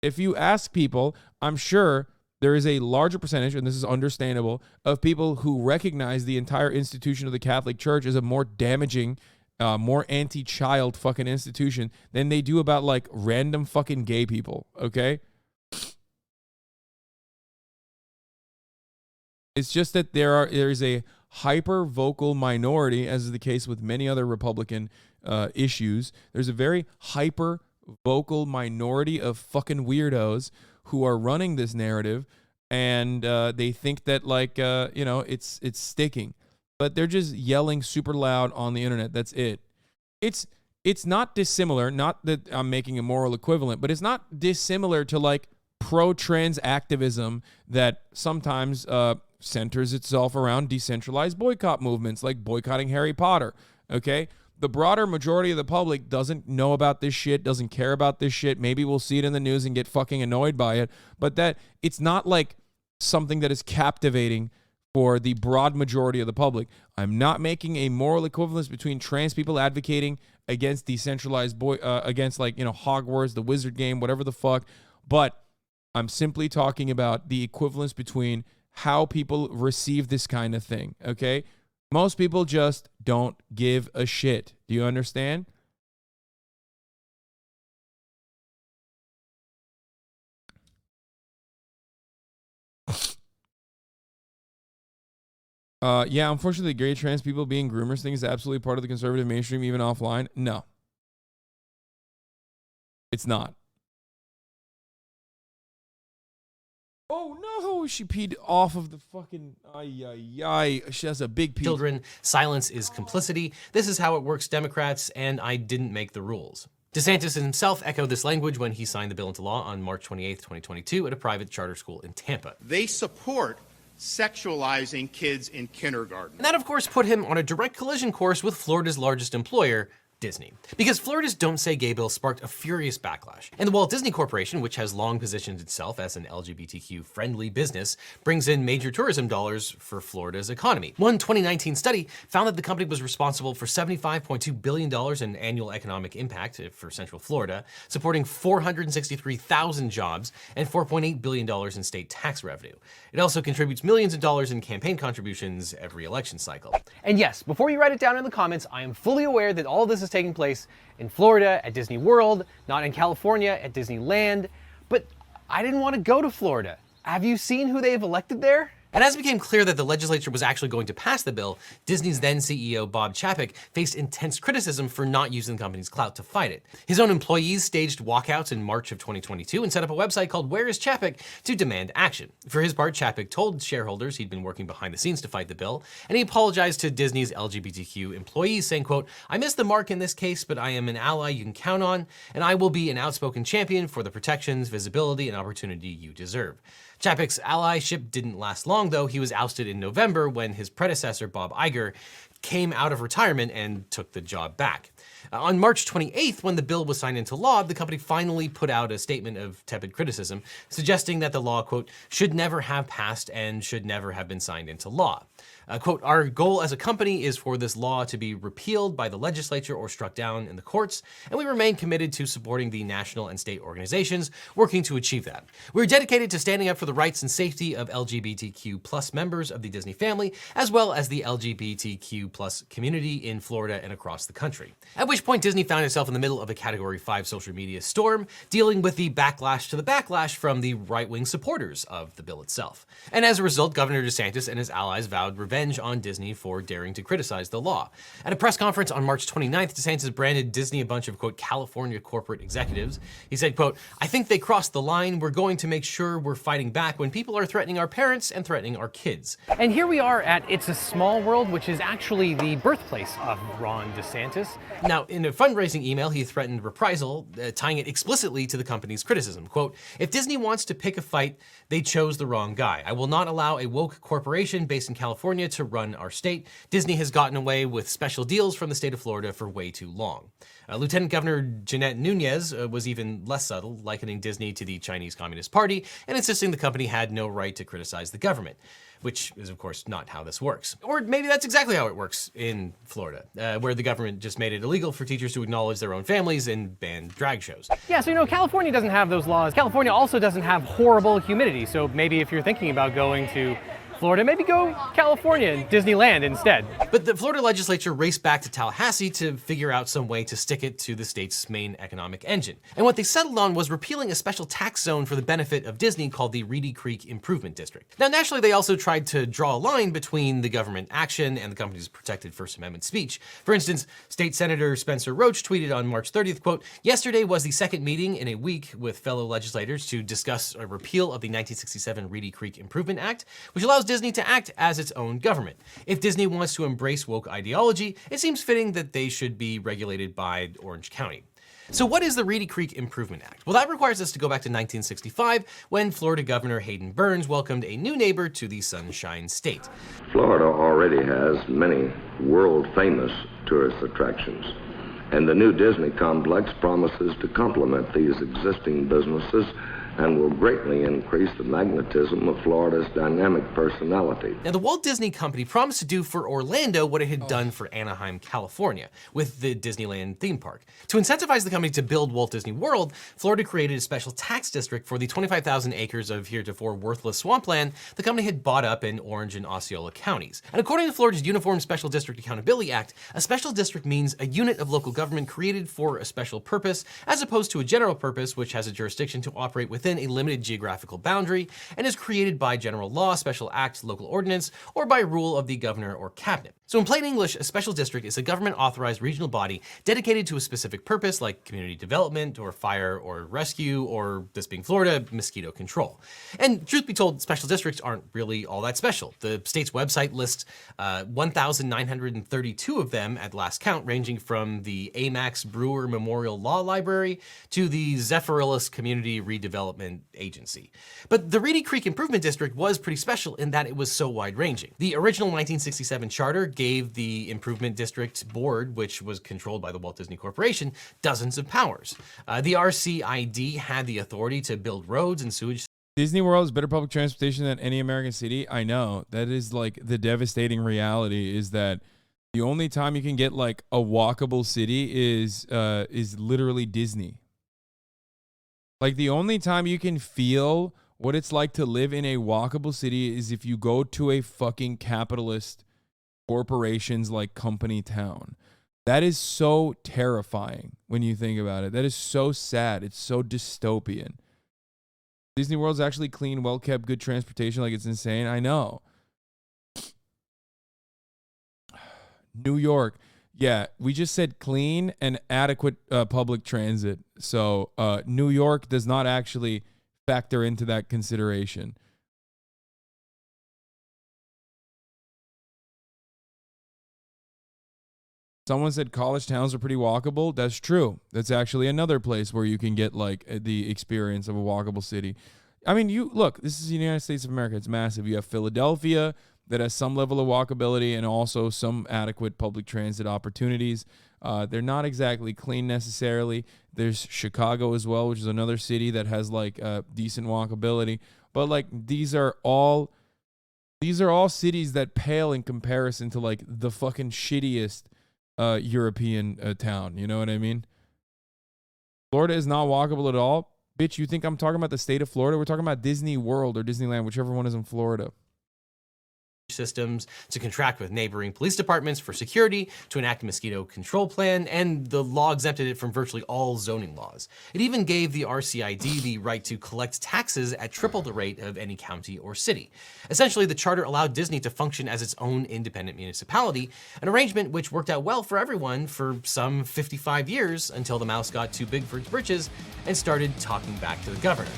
If you ask people, I'm sure there is a larger percentage, and this is understandable, of people who recognize the entire institution of the Catholic Church as a more damaging, more anti-child fucking institution than they do about like random fucking gay people, okay? It's just that there is a hyper vocal minority, as is the case with many other Republican issues. There's a very hyper vocal minority of fucking weirdos who are running this narrative, and they think that like it's sticking, but they're just yelling super loud on the internet. That's it. It's not dissimilar. Not that I'm making a moral equivalent, but it's not dissimilar to like pro-trans activism that sometimes centers itself around decentralized boycott movements, like boycotting Harry Potter. Okay. The broader majority of the public doesn't know about this shit, doesn't care about this shit. Maybe we'll see it in the news and get fucking annoyed by it, but that it's not like something that is captivating for the broad majority of the public. I'm not making a moral equivalence between trans people advocating against decentralized against like, Hogwarts, the wizard game, whatever the fuck, but I'm simply talking about the equivalence between how people receive this kind of thing, okay? Most people just don't give a shit. Do you understand? Yeah, unfortunately, gay trans people being groomers thing is absolutely part of the conservative mainstream, even offline. No. It's not. Oh no, she peed off of the fucking, she has a big pee. Children, silence is complicity. This is how it works, Democrats, and I didn't make the rules. DeSantis himself echoed this language when he signed the bill into law on March 28th, 2022 at a private charter school in Tampa. They support sexualizing kids in kindergarten. And that, of course, put him on a direct collision course with Florida's largest employer, Disney. Because Florida's Don't Say Gay bill sparked a furious backlash. And the Walt Disney Corporation, which has long positioned itself as an LGBTQ-friendly business, brings in major tourism dollars for Florida's economy. One 2019 study found that the company was responsible for $75.2 billion in annual economic impact for Central Florida, supporting 463,000 jobs and $4.8 billion in state tax revenue. It also contributes millions of dollars in campaign contributions every election cycle. And yes, before you write it down in the comments, I am fully aware that all this is taking place in Florida at Disney World, not in California at Disneyland, but I didn't want to go to Florida. Have you seen who they've elected there? And as it became clear that the legislature was actually going to pass the bill, Disney's then CEO Bob Chapek faced intense criticism for not using the company's clout to fight it. His own employees staged walkouts in March of 2022 and set up a website called Where is Chapek to demand action. For his part, Chapek told shareholders he'd been working behind the scenes to fight the bill, and he apologized to Disney's LGBTQ employees, saying, quote, "I missed the mark in this case, but I am an ally you can count on, and I will be an outspoken champion for the protections, visibility, and opportunity you deserve." Chapek's allyship didn't last long, though. He was ousted in November when his predecessor, Bob Iger, came out of retirement and took the job back. On March 28th, when the bill was signed into law, the company finally put out a statement of tepid criticism, suggesting that the law, quote, should never have passed and should never have been signed into law. Quote, "Our goal as a company is for this law to be repealed by the legislature or struck down in the courts, and we remain committed to supporting the national and state organizations working to achieve that. We're dedicated to standing up for the rights and safety of LGBTQ plus members of the Disney family, as well as the LGBTQ plus community in Florida and across the country." At which point Disney found itself in the middle of a Category 5 social media storm, dealing with the backlash to the backlash from the right-wing supporters of the bill itself. And as a result, Governor DeSantis and his allies vowed revenge on Disney for daring to criticize the law. At a press conference on March 29th, DeSantis branded Disney a bunch of, quote, California corporate executives. He said, quote, "I think they crossed the line. We're going to make sure we're fighting back when people are threatening our parents and threatening our kids." And here we are at It's a Small World, which is actually actually the birthplace of Ron DeSantis. Now, in a fundraising email, he threatened reprisal, tying it explicitly to the company's criticism. Quote, "If Disney wants to pick a fight, they chose the wrong guy. I will not allow a woke corporation based in California to run our state. Disney has gotten away with special deals from the state of Florida for way too long." Lieutenant Governor Jeanette Nunez was even less subtle, likening Disney to the Chinese Communist Party and insisting the company had no right to criticize the government, which is of course not how this works. Or maybe that's exactly how it works in Florida, where the government just made it illegal for teachers to acknowledge their own families and ban drag shows. Yeah, so California doesn't have those laws. California also doesn't have horrible humidity, so maybe if you're thinking about going to Florida, maybe go California and Disneyland instead. But the Florida legislature raced back to Tallahassee to figure out some way to stick it to the state's main economic engine. And what they settled on was repealing a special tax zone for the benefit of Disney called the Reedy Creek Improvement District. Now, naturally, they also tried to draw a line between the government action and the company's protected First Amendment speech. For instance, State Senator Spencer Roach tweeted on March 30th, quote, "Yesterday was the second meeting in a week with fellow legislators to discuss a repeal of the 1967 Reedy Creek Improvement Act, which allows Disney to act as its own government. If Disney wants to embrace woke ideology, it seems fitting that they should be regulated by Orange County." So what is the Reedy Creek Improvement Act? Well, that requires us to go back to 1965, when Florida Governor Hayden Burns welcomed a new neighbor to the Sunshine State. Florida already has many world-famous tourist attractions, and the new Disney complex promises to complement these existing businesses and will greatly increase the magnetism of Florida's dynamic personality. Now, the Walt Disney Company promised to do for Orlando what it had done for Anaheim, California, with the Disneyland theme park. To incentivize the company to build Walt Disney World, Florida created a special tax district for the 25,000 acres of heretofore worthless swampland the company had bought up in Orange and Osceola counties. And according to Florida's Uniform Special District Accountability Act, a special district means a unit of local government created for a special purpose, as opposed to a general purpose, which has a jurisdiction to operate within a limited geographical boundary and is created by general law, special act, local ordinance, or by rule of the governor or cabinet. So in plain English, a special district is a government-authorized regional body dedicated to a specific purpose, like community development, or fire or rescue, or, this being Florida, mosquito control. And truth be told, special districts aren't really all that special. The state's website lists 1,932 of them at last count, ranging from the Amax Brewer Memorial Law Library to the Zephyrillis Community Redevelopment Agency. But the Reedy Creek Improvement District was pretty special in that it was so wide-ranging. The original 1967 charter gave the Improvement District Board, which was controlled by the Walt Disney Corporation, dozens of powers. The RCID had the authority to build roads and sewage. Disney World is better public transportation than any American city. I know. That is like the devastating reality, is that the only time you can get like a walkable city is literally Disney. Like the only time you can feel what it's like to live in a walkable city is if you go to a fucking capitalist corporations like company town. That is so terrifying when you think about it. That is so sad. It's so dystopian. Disney World's actually clean, well-kept, good transportation. Like, it's insane. I know. New York. Yeah, we just said clean and adequate public transit. So New York does not actually factor into that consideration. Someone said college towns are pretty walkable. That's true. That's actually another place where you can get like the experience of a walkable city. I mean, you look, this is the United States of America. It's massive. You have Philadelphia that has some level of walkability and also some adequate public transit opportunities. They're not exactly clean necessarily. There's Chicago as well, which is another city that has like decent walkability. But like these are all cities that pale in comparison to like the fucking shittiest European town. You know what I mean? Florida is not walkable at all. Bitch, you think I'm talking about the state of Florida? We're talking about Disney World or Disneyland, whichever one is in Florida. Systems to contract with neighboring police departments for security, to enact a mosquito control plan, and the law exempted it from virtually all zoning laws. It even gave the RCID the right to collect taxes at triple the rate of any county or city. Essentially, the charter allowed Disney to function as its own independent municipality, an arrangement which worked out well for everyone for some 55 years until the mouse got too big for its britches and started talking back to the governor.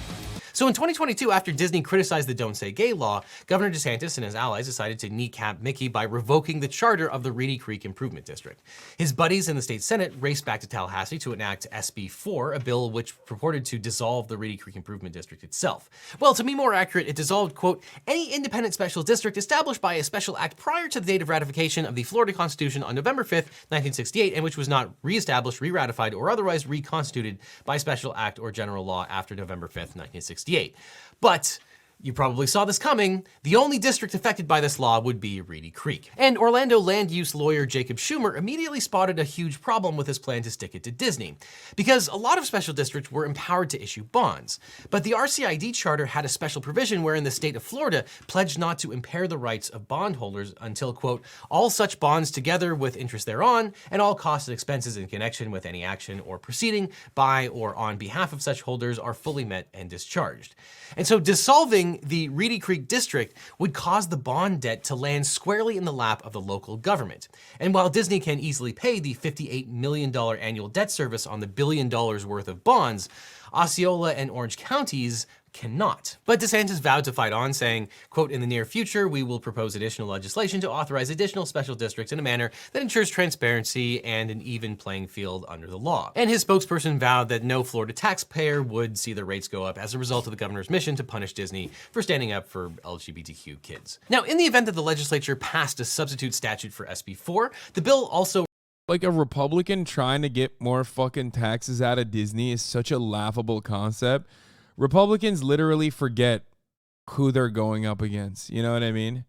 So in 2022, after Disney criticized the Don't Say Gay law, Governor DeSantis and his allies decided to kneecap Mickey by revoking the charter of the Reedy Creek Improvement District. His buddies in the state Senate raced back to Tallahassee to enact SB 4, a bill which purported to dissolve the Reedy Creek Improvement District itself. Well, to be more accurate, it dissolved, quote, any independent special district established by a special act prior to the date of ratification of the Florida Constitution on November 5th, 1968, and which was not reestablished, re-ratified, or otherwise reconstituted by special act or general law after November 5th, 1968. But you probably saw this coming. The only district affected by this law would be Reedy Creek. And Orlando land use lawyer Jacob Schumer immediately spotted a huge problem with his plan to stick it to Disney, because a lot of special districts were empowered to issue bonds. But the RCID charter had a special provision wherein the state of Florida pledged not to impair the rights of bondholders until, quote, all such bonds together with interest thereon, and all costs and expenses in connection with any action or proceeding by or on behalf of such holders are fully met and discharged. And so dissolving the Reedy Creek district would cause the bond debt to land squarely in the lap of the local government. And while Disney can easily pay the $58 million annual debt service on the $1 billion worth of bonds, Osceola and Orange counties cannot. But DeSantis vowed to fight on, saying, quote, in the near future, we will propose additional legislation to authorize additional special districts in a manner that ensures transparency and an even playing field under the law. And his spokesperson vowed that no Florida taxpayer would see the rates go up as a result of the governor's mission to punish Disney for standing up for LGBTQ kids. Now, in the event that the legislature passed a substitute statute for SB 4, the bill also like a Republican trying to get more fucking taxes out of Disney is such a laughable concept. Republicans literally forget who they're going up against. You know what I mean?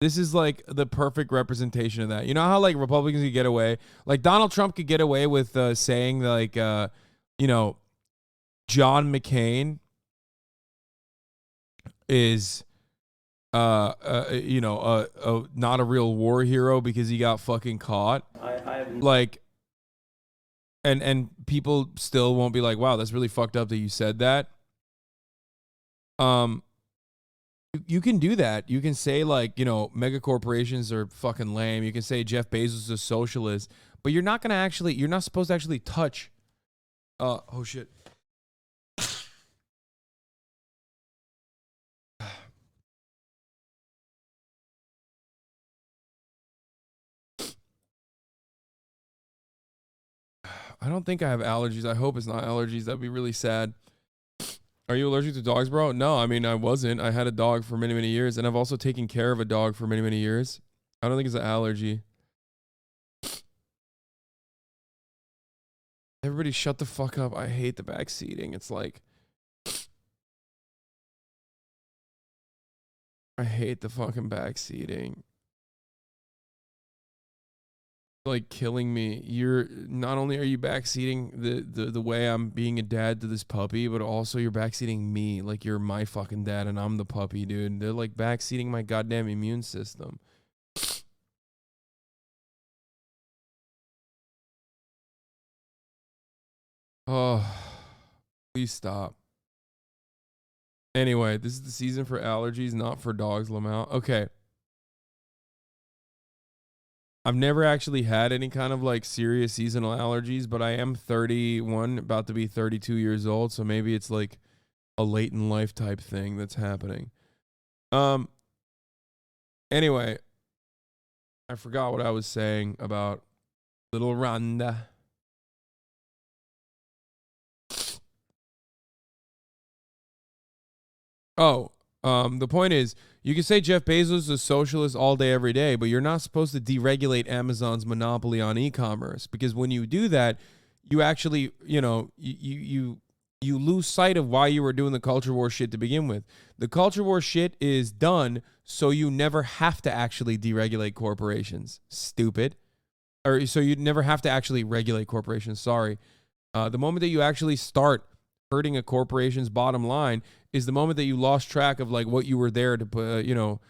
This is like the perfect representation of that. You know how like Republicans could get away? Like Donald Trump could get away with saying like, you know, John McCain is, you know, not a real war hero because he got fucking caught. Like, and people still won't be like, wow, that's really fucked up that you said that. You can do that. You can say like, you know, mega corporations are fucking lame. You can say Jeff Bezos is a socialist, but you're not supposed to actually touch. Oh shit. I don't think I have allergies. I hope it's not allergies. That'd be really sad. Are you allergic to dogs, bro? No, I mean, I wasn't. I had a dog for many, many years, and I've also taken care of a dog for many, many years. I don't think it's an allergy. Everybody shut the fuck up. I hate the back seating. It's like, I hate the fucking back seating. Like killing me. You're not only are you backseating the way I'm being a dad to this puppy, but also you're backseating me like you're my fucking dad and I'm the puppy, dude. They're like backseating my goddamn immune system. Oh, please stop. Anyway, this is the season for allergies, not for dogs, Lamau. Okay. I've never actually had any kind of like serious seasonal allergies, but I am 31, about to be 32 years old, so maybe it's like a late in life type thing that's happening. Anyway, I forgot what I was saying about little Rhonda. Oh, the point is, you can say Jeff Bezos is a socialist all day, every day, but you're not supposed to deregulate Amazon's monopoly on e-commerce, because when you do that, you actually, you know, you lose sight of why you were doing the culture war shit to begin with. The culture war shit is done so you never have to actually deregulate corporations. Stupid. Or so you never have to actually regulate corporations. Sorry. The moment that you actually start hurting a corporation's bottom line is the moment that you lost track of like what you were there to put, you know,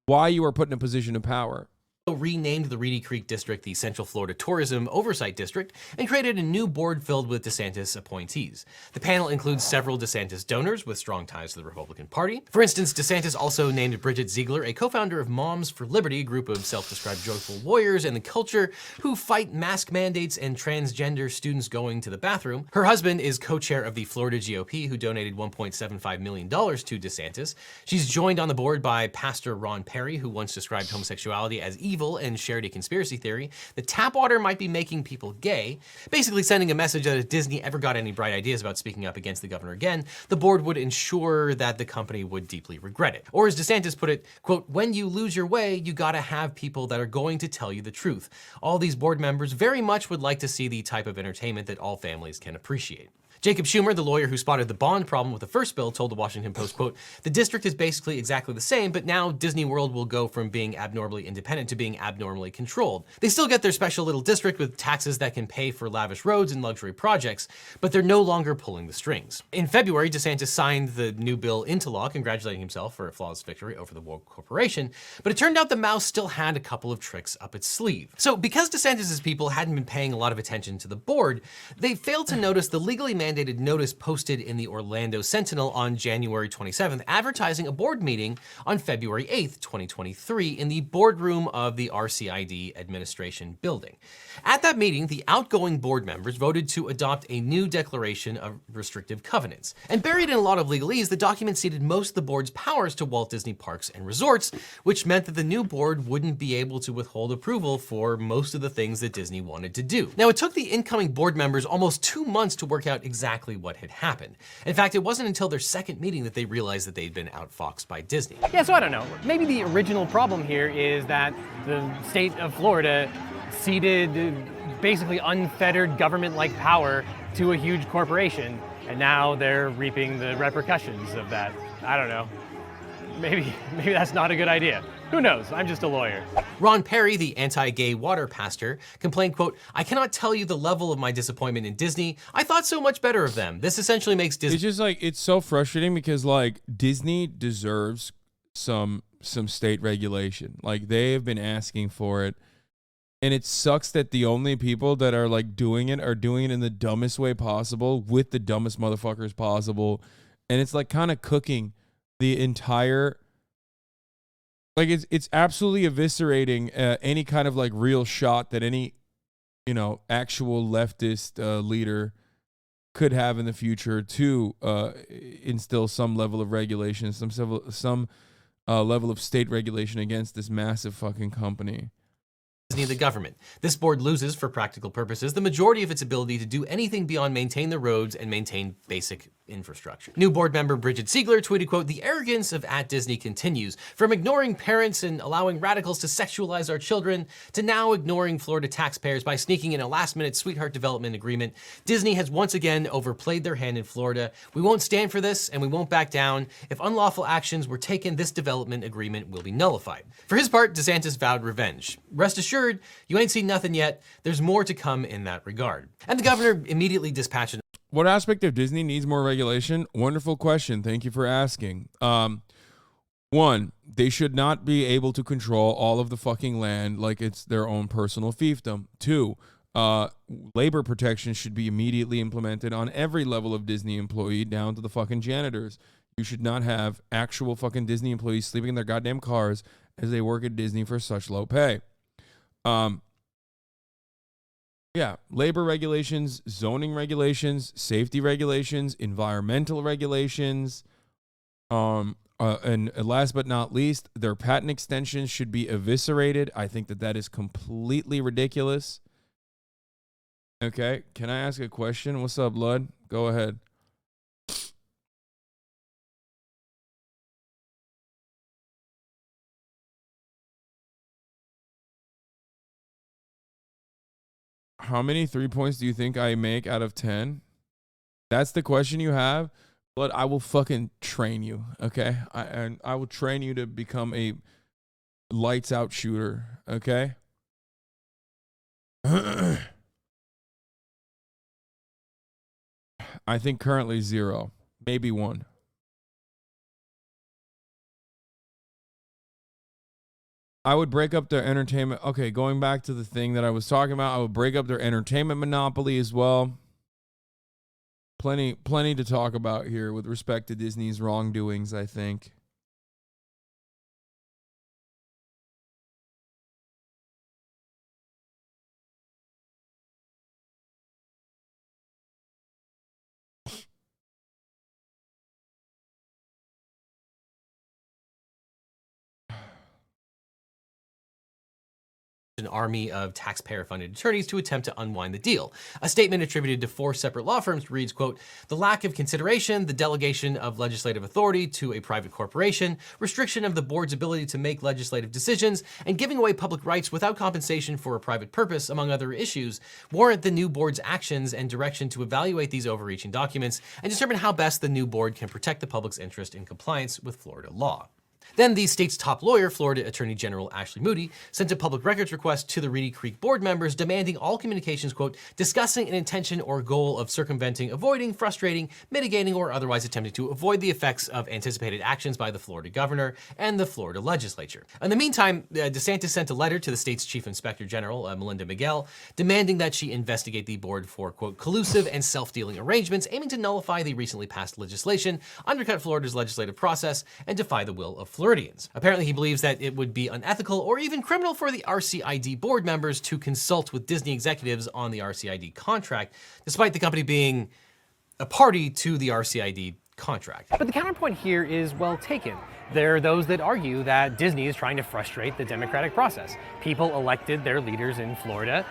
why you were put in a position of power. renamed the Reedy Creek District the Central Florida Tourism Oversight District and created a new board filled with DeSantis appointees. The panel includes several DeSantis donors with strong ties to the Republican Party. For instance, DeSantis also named Bridget Ziegler, a co-founder of Moms for Liberty, a group of self-described joyful warriors in the culture who fight mask mandates and transgender students going to the bathroom. Her husband is co-chair of the Florida GOP, who donated $1.75 million to DeSantis. She's joined on the board by Pastor Ron Perry, who once described homosexuality as evil and shared a conspiracy theory that tap water might be making people gay, basically sending a message that if Disney ever got any bright ideas about speaking up against the governor again, the board would ensure that the company would deeply regret it. Or as DeSantis put it, quote, "When you lose your way, you gotta have people that are going to tell you the truth. All these board members very much would like to see the type of entertainment that all families can appreciate." Jacob Schumer, the lawyer who spotted the bond problem with the first bill, told the Washington Post, quote, "The district is basically exactly the same, but now Disney World will go from being abnormally independent to being abnormally controlled. They still get their special little district with taxes that can pay for lavish roads and luxury projects, but they're no longer pulling the strings." In February, DeSantis signed the new bill into law, congratulating himself for a flawless victory over the woke corporation, but it turned out the mouse still had a couple of tricks up its sleeve. So because DeSantis' people hadn't been paying a lot of attention to the board, they failed to notice the legally mandated notice posted in the Orlando Sentinel on January 27th, advertising a board meeting on February 8th, 2023 in the boardroom of the RCID administration building. At that meeting, the outgoing board members voted to adopt a new declaration of restrictive covenants. And buried in a lot of legalese, the document ceded most of the board's powers to Walt Disney Parks and Resorts, which meant that the new board wouldn't be able to withhold approval for most of the things that Disney wanted to do. Now, it took the incoming board members almost 2 months to work out exactly what had happened. In fact, it wasn't until their second meeting that they realized that they'd been outfoxed by Disney. Yeah, so I don't know. Maybe the original problem here is that the state of Florida ceded basically unfettered government-like power to a huge corporation, and now they're reaping the repercussions of that. I don't know. Maybe that's not a good idea. Who knows? I'm just a lawyer. Ron Perry, the anti-gay water pastor, complained, quote, "I cannot tell you the level of my disappointment in Disney. I thought so much better of them. This essentially makes Disney..." It's just like, it's so frustrating because like Disney deserves some state regulation. Like they have been asking for it. And it sucks that the only people that are like doing it are doing it in the dumbest way possible with the dumbest motherfuckers possible. And it's like kind of cooking the entire, like it's absolutely eviscerating any kind of like real shot that any, you know, actual leftist leader could have in the future to instill some level of regulation, some level of state regulation against this massive fucking company. Disney, the government. This board loses, for practical purposes, the majority of its ability to do anything beyond maintain the roads and maintain basic infrastructure. New board member Bridget Ziegler tweeted, quote, "The arrogance of @Disney continues. From ignoring parents and allowing radicals to sexualize our children, to now ignoring Florida taxpayers by sneaking in a last-minute sweetheart development agreement, Disney has once again overplayed their hand in Florida. We won't stand for this, and we won't back down. If unlawful actions were taken, this development agreement will be nullified." For his part, DeSantis vowed revenge. Rest assured, you ain't seen nothing yet. There's more to come in that regard. And the governor immediately dispatched. What aspect of Disney needs more regulation? Wonderful question. Thank you for asking. One, they should not be able to control all of the fucking land like it's their own personal fiefdom. Two, labor protections should be immediately implemented on every level of Disney employee down to the fucking janitors. You should not have actual fucking Disney employees sleeping in their goddamn cars as they work at Disney for such low pay. Yeah, labor regulations, zoning regulations, safety regulations, environmental regulations, and last but not least, their patent extensions should be eviscerated. I think that is completely ridiculous. Okay, can I ask a question? What's up, Lud? Go ahead. How many 3 points do you think I make out of 10? That's the question you have? But I will fucking train you, okay? I will train you to become a lights out shooter, okay? I think currently 0, maybe 1. I would break up their entertainment. Okay, going back to the thing that I was talking about, I would break up their entertainment monopoly as well. Plenty to talk about here with respect to Disney's wrongdoings, I think. An army of taxpayer-funded attorneys to attempt to unwind the deal. A statement attributed to 4 separate law firms reads, quote, "The lack of consideration, the delegation of legislative authority to a private corporation, restriction of the board's ability to make legislative decisions, and giving away public rights without compensation for a private purpose, among other issues, warrant the new board's actions and direction to evaluate these overreaching documents and determine how best the new board can protect the public's interest in compliance with Florida law." Then the state's top lawyer, Florida Attorney General Ashley Moody, sent a public records request to the Reedy Creek board members demanding all communications, quote, "discussing an intention or goal of circumventing, avoiding, frustrating, mitigating, or otherwise attempting to avoid the effects of anticipated actions by the Florida governor and the Florida legislature." In the meantime, DeSantis sent a letter to the state's chief inspector general, Melinda Miguel, demanding that she investigate the board for, quote, "collusive and self-dealing arrangements aiming to nullify the recently passed legislation, undercut Florida's legislative process, and defy the will of Floridians. Apparently, he believes that it would be unethical or even criminal for the RCID board members to consult with Disney executives on the RCID contract, despite the company being a party to the RCID contract. But the counterpoint here is well taken. There are those that argue that Disney is trying to frustrate the democratic process. People elected their leaders in Florida.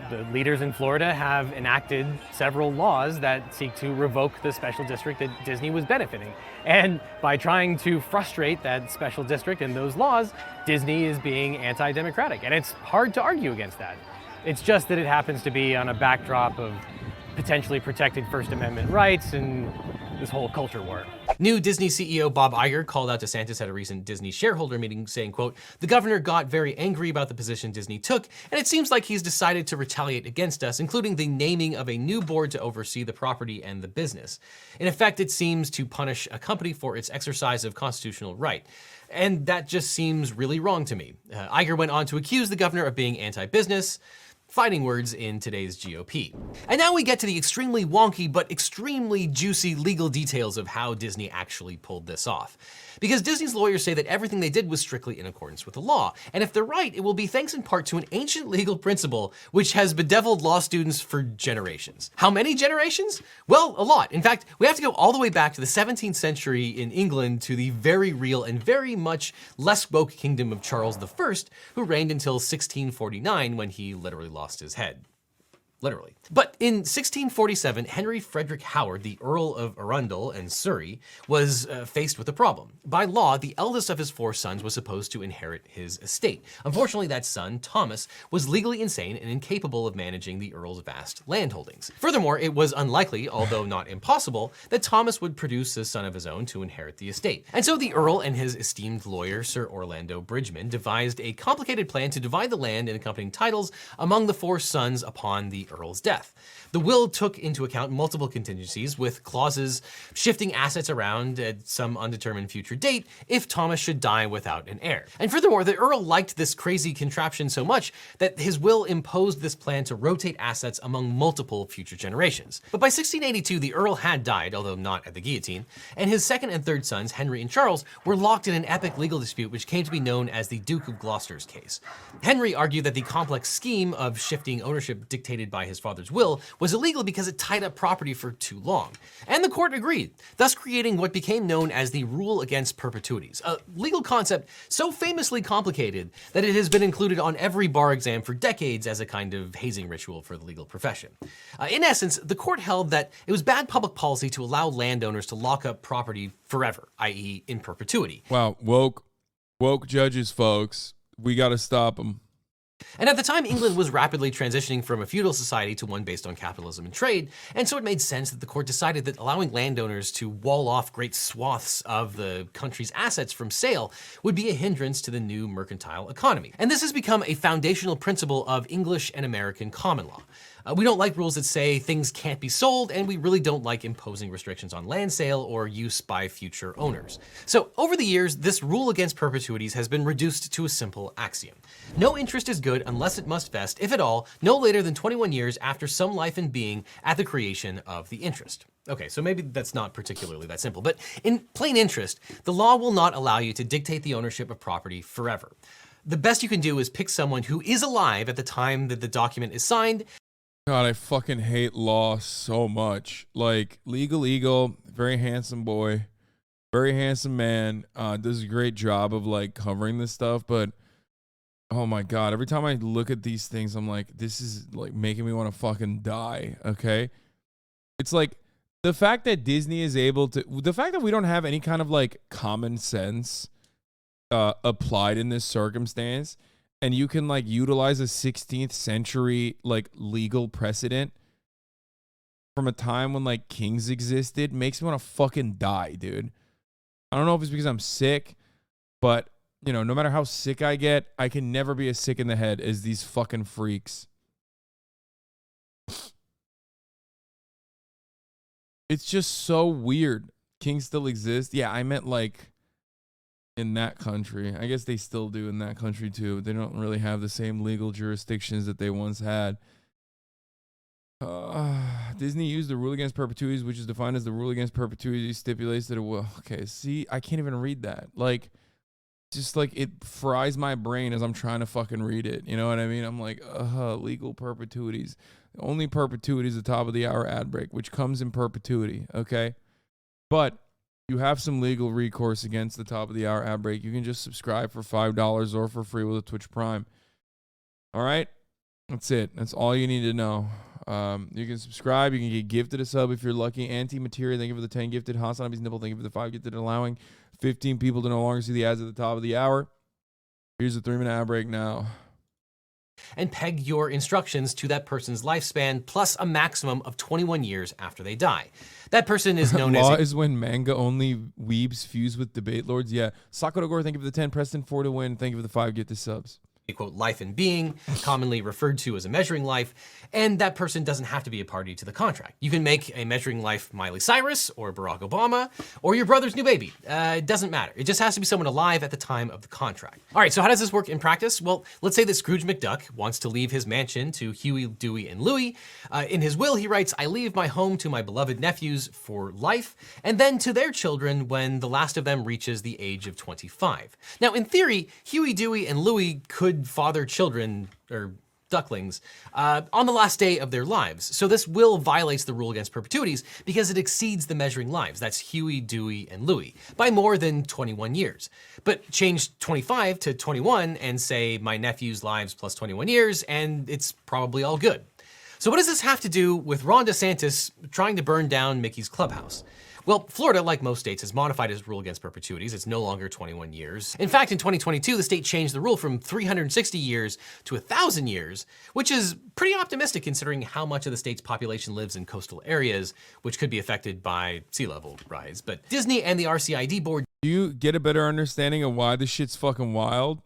The leaders in Florida have enacted several laws that seek to revoke the special district that Disney was benefiting. And by trying to frustrate that special district and those laws, Disney is being anti-democratic. And it's hard to argue against that. It's just that it happens to be on a backdrop of potentially protected First Amendment rights and this whole culture war. New Disney CEO Bob Iger called out DeSantis at a recent Disney shareholder meeting saying, quote, "The governor got very angry about the position Disney took, and it seems like he's decided to retaliate against us, including the naming of a new board to oversee the property and the business. In effect, it seems to punish a company for its exercise of constitutional right. And that just seems really wrong to me." Iger went on to accuse the governor of being anti-business, fighting words in today's GOP. And now we get to the extremely wonky but extremely juicy legal details of how Disney actually pulled this off. Because Disney's lawyers say that everything they did was strictly in accordance with the law. And if they're right, it will be thanks in part to an ancient legal principle which has bedeviled law students for generations. How many generations? Well, a lot. In fact, we have to go all the way back to the 17th century in England to the very real and very much less woke kingdom of Charles I, who reigned until 1649 when he literally lost his head. Literally. But in 1647, Henry Frederick Howard, the Earl of Arundel and Surrey, was faced with a problem. By law, the eldest of his 4 sons was supposed to inherit his estate. Unfortunately, that son, Thomas, was legally insane and incapable of managing the Earl's vast landholdings. Furthermore, it was unlikely, although not impossible, that Thomas would produce a son of his own to inherit the estate. And so the Earl and his esteemed lawyer, Sir Orlando Bridgman, devised a complicated plan to divide the land and accompanying titles among the 4 sons upon the Earl's death. The will took into account multiple contingencies, with clauses shifting assets around at some undetermined future date if Thomas should die without an heir. And furthermore, the Earl liked this crazy contraption so much that his will imposed this plan to rotate assets among multiple future generations. But by 1682, the Earl had died, although not at the guillotine, and his second and third sons, Henry and Charles, were locked in an epic legal dispute which came to be known as the Duke of Gloucester's case. Henry argued that the complex scheme of shifting ownership dictated by his father's will was illegal because it tied up property for too long. And the court agreed, thus creating what became known as the rule against perpetuities, a legal concept so famously complicated that it has been included on every bar exam for decades as a kind of hazing ritual for the legal profession. In essence, the court held that it was bad public policy to allow landowners to lock up property forever, i.e. in perpetuity. Wow, woke judges, folks. We gotta stop them. And at the time, England was rapidly transitioning from a feudal society to one based on capitalism and trade, and so it made sense that the court decided that allowing landowners to wall off great swaths of the country's assets from sale would be a hindrance to the new mercantile economy. And this has become a foundational principle of English and American common law. We don't like rules that say things can't be sold, and we really don't like imposing restrictions on land sale or use by future owners. So over the years, this rule against perpetuities has been reduced to a simple axiom. No interest is good unless it must vest, if at all, no later than 21 years after some life and being at the creation of the interest. Okay, so maybe that's not particularly that simple, but in plain interest, the law will not allow you to dictate the ownership of property forever. The best you can do is pick someone who is alive at the time that the document is signed. God, I fucking hate law so much. Like, Legal Eagle, very handsome boy, very handsome man, does a great job of like covering this stuff, but oh my God, every time I look at these things, I'm like, this is like making me want to fucking die, okay? It's like the fact that Disney is able to, the fact that we don't have any kind of like common sense applied in this circumstance, and you can like utilize a 16th century like legal precedent from a time when like kings existed makes me want to fucking die, dude. I don't know if it's because I'm sick, but you know, no matter how sick I get, I can never be as sick in the head as these fucking freaks. It's just so weird. Kings still exist. Yeah, I meant like in that country. I guess they still do in that country too. They don't really have the same legal jurisdictions that they once had. Disney used the rule against perpetuities, which is defined as the rule against perpetuities stipulates that it will. Okay, see, I can't even read that. Like, just like it fries my brain as I'm trying to fucking read it. You know what I mean? I'm like, legal perpetuities. The only perpetuity is the top of the hour ad break, which comes in perpetuity. Okay, but you have some legal recourse against the top of the hour ad break. You can just subscribe for $5 or for free with a Twitch Prime. All right, that's it. That's all you need to know. You can subscribe. You can get gifted a sub if you're lucky. Anti-Materia, thank you for the 10 gifted. Hasanabi's Nipple, thank you for the 5 gifted, allowing 15 people to no longer see the ads at the top of the hour. Here's a 3-minute ad break now. And peg your instructions to that person's lifespan plus a maximum of 21 years after they die. That person is known Law as... is when manga only weebs fuse with debate lords. Yeah. Sakura Gore, thank you for the 10. Preston, 4 to win. Thank you for the 5 gifted subs. Quote, life and being, commonly referred to as a measuring life, and that person doesn't have to be a party to the contract. You can make a measuring life Miley Cyrus, or Barack Obama, or your brother's new baby. It doesn't matter. It just has to be someone alive at the time of the contract. All right, so how does this work in practice? Well, let's say that Scrooge McDuck wants to leave his mansion to Huey, Dewey, and Louie. In his will, he writes, I leave my home to my beloved nephews for life, and then to their children when the last of them reaches the age of 25. Now, in theory, Huey, Dewey, and Louie could father children, or ducklings, on the last day of their lives. So this will violates the rule against perpetuities because it exceeds the measuring lives. That's Huey, Dewey, and Louie by more than 21 years. But change 25 to 21 and say my nephew's lives plus 21 years, and it's probably all good. So what does this have to do with Ron Desantis trying to burn down Mickey's clubhouse? Well, Florida, like most states, has modified its rule against perpetuities. It's no longer 21 years. In fact, in 2022, the state changed the rule from 360 years to 1,000 years, which is pretty optimistic considering how much of the state's population lives in coastal areas, which could be affected by sea level rise. But Disney and the RCID board... Do you get a better understanding of why this shit's fucking wild?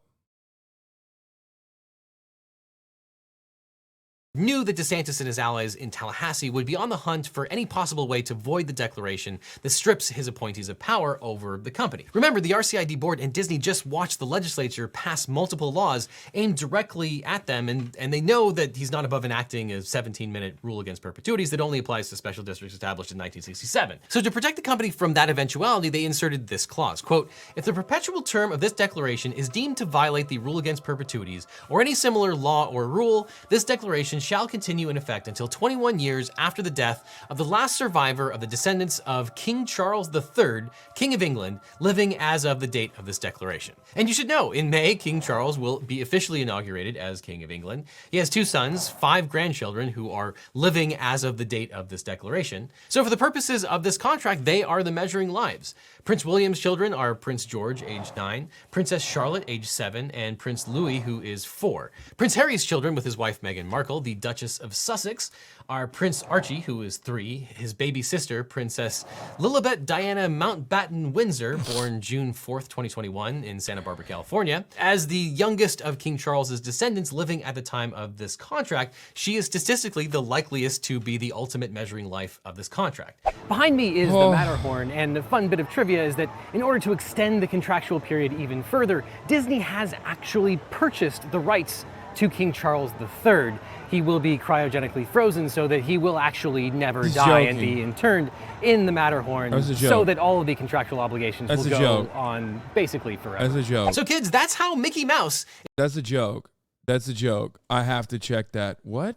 Knew that DeSantis and his allies in Tallahassee would be on the hunt for any possible way to void the declaration that strips his appointees of power over the company. Remember, the RCID board and Disney just watched the legislature pass multiple laws aimed directly at them, and they know that he's not above enacting a 17-minute rule against perpetuities that only applies to special districts established in 1967. So to protect the company from that eventuality, they inserted this clause, quote, if the perpetual term of this declaration is deemed to violate the rule against perpetuities or any similar law or rule, this declaration shall continue in effect until 21 years after the death of the last survivor of the descendants of King Charles III, King of England, living as of the date of this declaration. And you should know, in May, King Charles will be officially inaugurated as King of England. He has 2 sons, 5 grandchildren who are living as of the date of this declaration. So for the purposes of this contract, they are the measuring lives. Prince William's children are Prince George, age 9, Princess Charlotte, age 7, and Prince Louis, who is 4. Prince Harry's children with his wife Meghan Markle, the Duchess of Sussex, are Prince Archie, who is 3, his baby sister, Princess Lilibet Diana Mountbatten Windsor, born June 4th, 2021 in Santa Barbara, California. As the youngest of King Charles's descendants living at the time of this contract, she is statistically the likeliest to be the ultimate measuring life of this contract. Behind me is the Matterhorn, and the fun bit of trivia is that in order to extend the contractual period even further, Disney has actually purchased the rights to King Charles III. He will be cryogenically frozen so that he will actually never die and be interned in the Matterhorn, so that all of the contractual obligations will go on basically forever. That's a joke. So kids, that's how Mickey Mouse... That's a joke. That's a joke. I have to check that. What?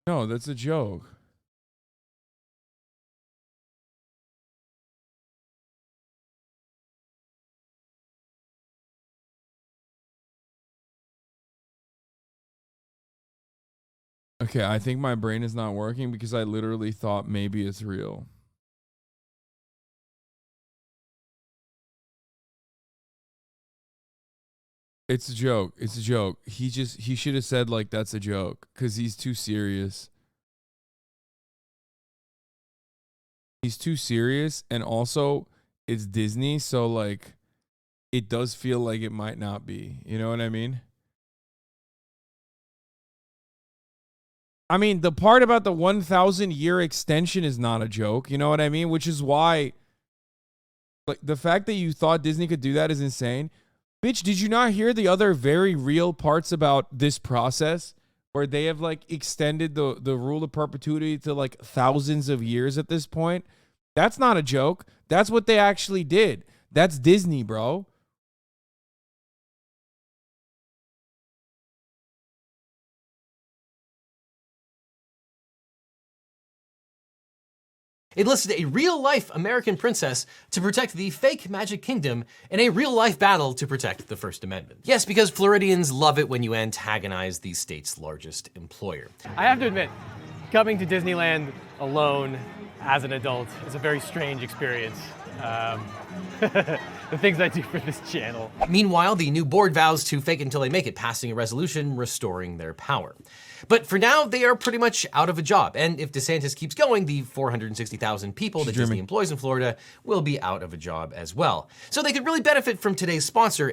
No, that's a joke. Okay, I think my brain is not working because I literally thought maybe it's real. It's a joke. It's a joke. He should have said like that's a joke because he's too serious. He's too serious, and also it's Disney, so like it does feel like it might not be. You know what I mean? I mean, the part about the 1,000-year extension is not a joke. You know what I mean? Which is why, like, the fact that you thought Disney could do that is insane. Bitch, did you not hear the other very real parts about this process where they have, like, extended the rule of perpetuity to, like, thousands of years at this point? That's not a joke. That's what they actually did. That's Disney, bro. It listed a real-life American princess to protect the fake Magic Kingdom in a real-life battle to protect the First Amendment. Yes, because Floridians love it when you antagonize the state's largest employer. I have to admit, coming to Disneyland alone as an adult is a very strange experience. The things I do for this channel. Meanwhile, the new board vows to fake until they make it, passing a resolution restoring their power. But for now, they are pretty much out of a job. And if DeSantis keeps going, the 460,000 people that Disney employs in Florida will be out of a job as well. So they could really benefit from today's sponsor.